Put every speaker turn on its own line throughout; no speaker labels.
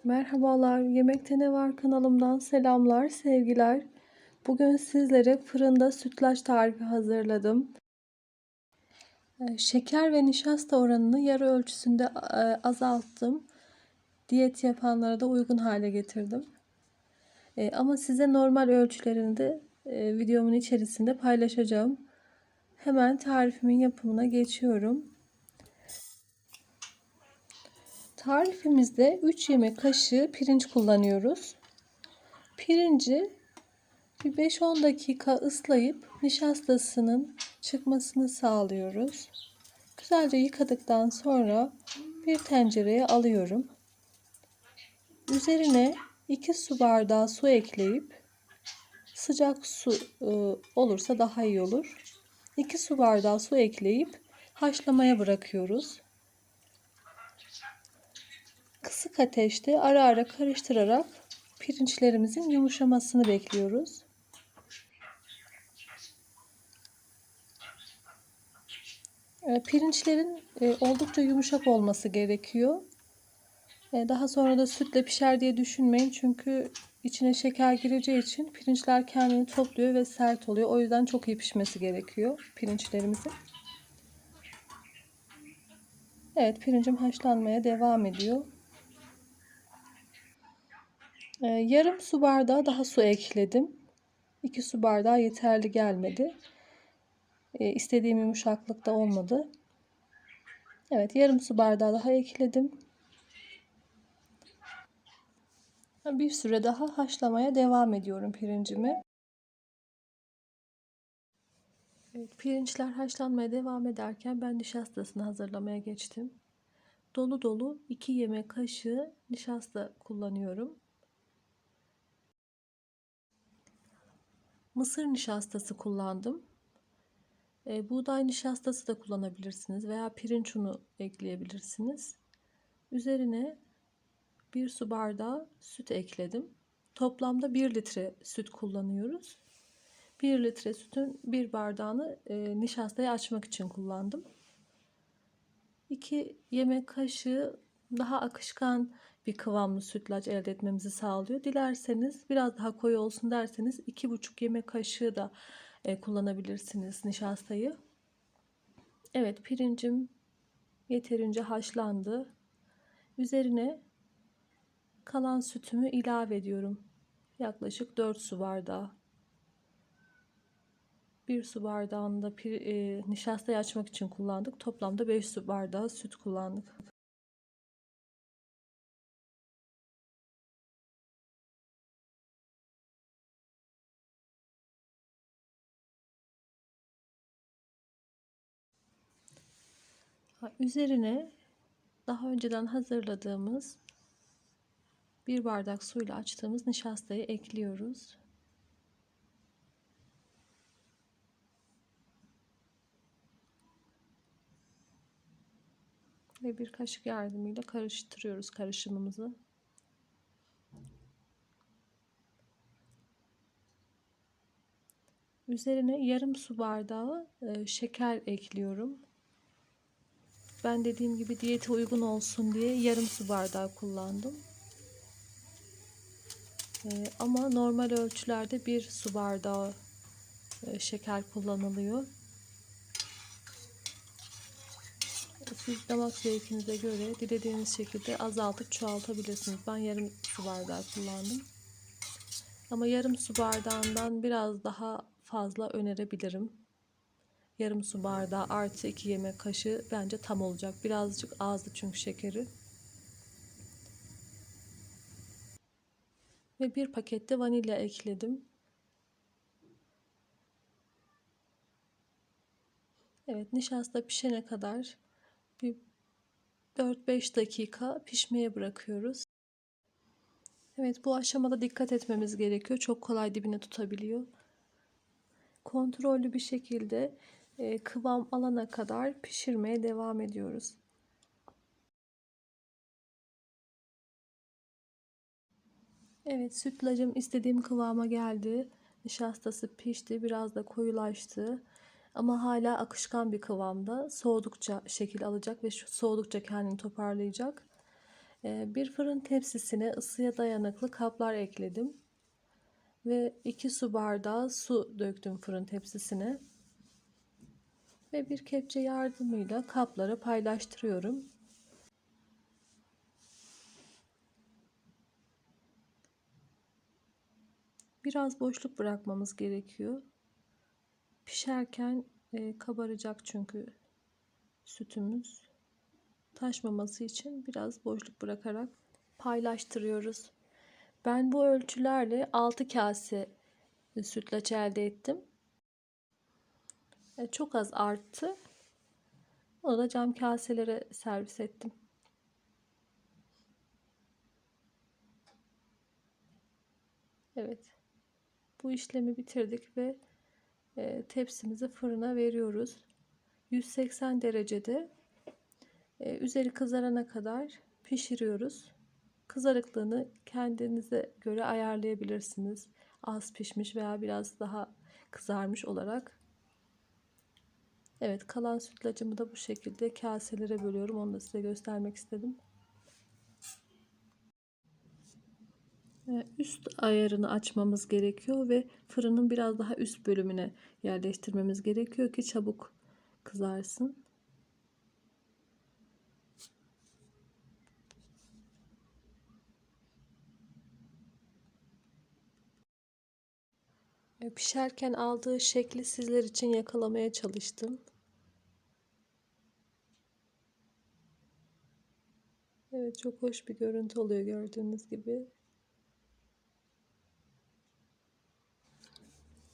Merhabalar, Yemekte Ne Var kanalımdan selamlar, sevgiler. Bugün sizlere fırında sütlaç tarifi hazırladım. Şeker ve nişasta oranını yarı ölçüsünde azalttım. Diyet yapanlara da uygun hale getirdim. Ama size normal ölçülerini de videomun içerisinde paylaşacağım. Hemen tarifimin yapımına geçiyorum. Tarifimizde 3 yemek kaşığı pirinç kullanıyoruz. Pirinci bir 5-10 dakika ıslayıp nişastasının çıkmasını sağlıyoruz. Güzelce yıkadıktan sonra bir tencereye alıyorum. Üzerine 2 su bardağı su ekleyip sıcak su olursa daha iyi olur. 2 su bardağı su ekleyip haşlamaya bırakıyoruz. Kısık ateşte ara ara karıştırarak pirinçlerimizin yumuşamasını bekliyoruz. Pirinçlerin oldukça yumuşak olması gerekiyor. Daha sonra da sütle pişer diye düşünmeyin. Çünkü içine şeker gireceği için pirinçler kendini topluyor ve sert oluyor. O yüzden çok iyi pişmesi gerekiyor pirinçlerimizin. Evet, pirincim haşlanmaya devam ediyor. Yarım su bardağı daha su ekledim. 2 su bardağı yeterli gelmedi. İstediğim yumuşaklıkta olmadı. Evet, yarım su bardağı daha ekledim. Bir süre daha haşlamaya devam ediyorum pirincimi. Evet, pirinçler haşlanmaya devam ederken ben nişastasını hazırlamaya geçtim. Dolu dolu 2 yemek kaşığı nişasta kullanıyorum. Mısır nişastası kullandım. Buğday nişastası da kullanabilirsiniz veya pirinç unu ekleyebilirsiniz. Üzerine 1 su bardağı süt ekledim. Toplamda 1 litre süt kullanıyoruz. 1 litre sütün 1 bardağını nişastayı açmak için kullandım. 2 yemek kaşığı daha akışkan bir kıvamlı sütlaç elde etmemizi sağlıyor. Dilerseniz biraz daha koyu olsun derseniz 2,5 yemek kaşığı da kullanabilirsiniz nişastayı. Evet, pirincim yeterince haşlandı. Üzerine kalan sütümü ilave ediyorum. Yaklaşık 4 su bardağı. 1 su bardağını da nişastayı açmak için kullandık. Toplamda 5 su bardağı süt kullandık. Üzerine daha önceden hazırladığımız 1 bardak suyla açtığımız nişastayı ekliyoruz. Ve bir kaşık yardımıyla karıştırıyoruz karışımımızı. Üzerine yarım su bardağı şeker ekliyorum. Ben dediğim gibi diyete uygun olsun diye yarım su bardağı kullandım. Ama normal ölçülerde 1 su bardağı şeker kullanılıyor. Siz damak zevkinize göre dilediğiniz şekilde azaltıp çoğaltabilirsiniz. Ben yarım su bardağı kullandım. Ama yarım su bardağından biraz daha fazla önerebilirim. Yarım su bardağı artı 2 yemek kaşığı bence tam olacak. Birazcık azdı çünkü şekeri. Ve bir paket de vanilya ekledim. Evet, nişasta pişene kadar bir 4-5 dakika pişmeye bırakıyoruz. Evet, bu aşamada dikkat etmemiz gerekiyor. Çok kolay dibine tutabiliyor. Kontrollü bir şekilde kıvam alana kadar pişirmeye devam ediyoruz. Evet, sütlacım istediğim kıvama geldi. Nişastası pişti, biraz da koyulaştı. Ama hala akışkan bir kıvamda. Soğudukça şekil alacak ve soğudukça kendini toparlayacak. Bir fırın tepsisine ısıya dayanıklı kaplar ekledim ve 2 su bardağı su döktüm fırın tepsisine ve bir kepçe yardımıyla kapları paylaştırıyorum. Biraz boşluk bırakmamız gerekiyor. Pişerken kabaracak çünkü sütümüz. Taşmaması için biraz boşluk bırakarak paylaştırıyoruz. Ben bu ölçülerle 6 kase sütlaç elde ettim. Çok az arttı. Onu da cam kaselere servis ettim. Evet. Bu işlemi bitirdik ve tepsimizi fırına veriyoruz. 180 derecede üzeri kızarana kadar pişiriyoruz. Kızarıklığını kendinize göre ayarlayabilirsiniz. Az pişmiş veya biraz daha kızarmış olarak. Evet, kalan sütlacımı da bu şekilde kaselere bölüyorum. Onu da size göstermek istedim. Üst ayarını açmamız gerekiyor ve fırının biraz daha üst bölümüne yerleştirmemiz gerekiyor ki çabuk kızarsın. Pişerken aldığı şekli sizler için yakalamaya çalıştım. Evet, çok hoş bir görüntü oluyor gördüğünüz gibi.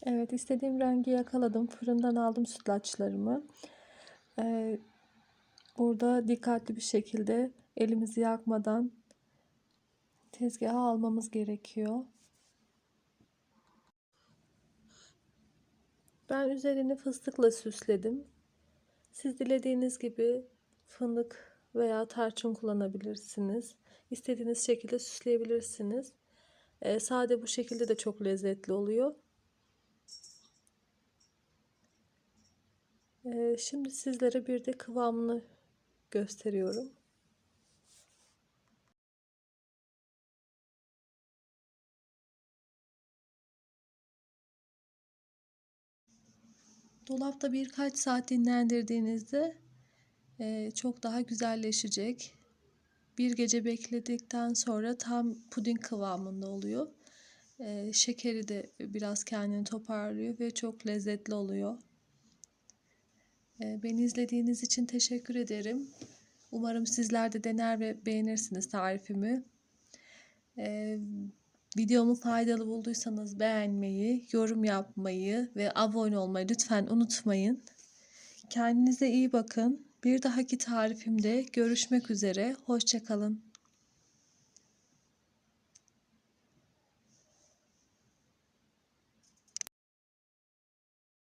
Evet, istediğim rengi yakaladım. Fırından aldım sütlaçlarımı. Burada dikkatli bir şekilde elimizi yakmadan tezgaha almamız gerekiyor. Ben üzerini fıstıkla süsledim. Siz dilediğiniz gibi fındık veya tarçın kullanabilirsiniz. İstediğiniz şekilde süsleyebilirsiniz. Sade bu şekilde de çok lezzetli oluyor. Şimdi sizlere bir de kıvamını gösteriyorum. Dolapta birkaç saat dinlendirdiğinizde çok daha güzelleşecek. Bir gece bekledikten sonra tam puding kıvamında oluyor. Şekeri de biraz kendini toparlıyor ve çok lezzetli oluyor. Beni izlediğiniz için teşekkür ederim. Umarım sizler de dener ve beğenirsiniz tarifimi. Videomu faydalı bulduysanız beğenmeyi, yorum yapmayı ve abone olmayı lütfen unutmayın. Kendinize iyi bakın. Bir dahaki tarifimde görüşmek üzere. Hoşça kalın.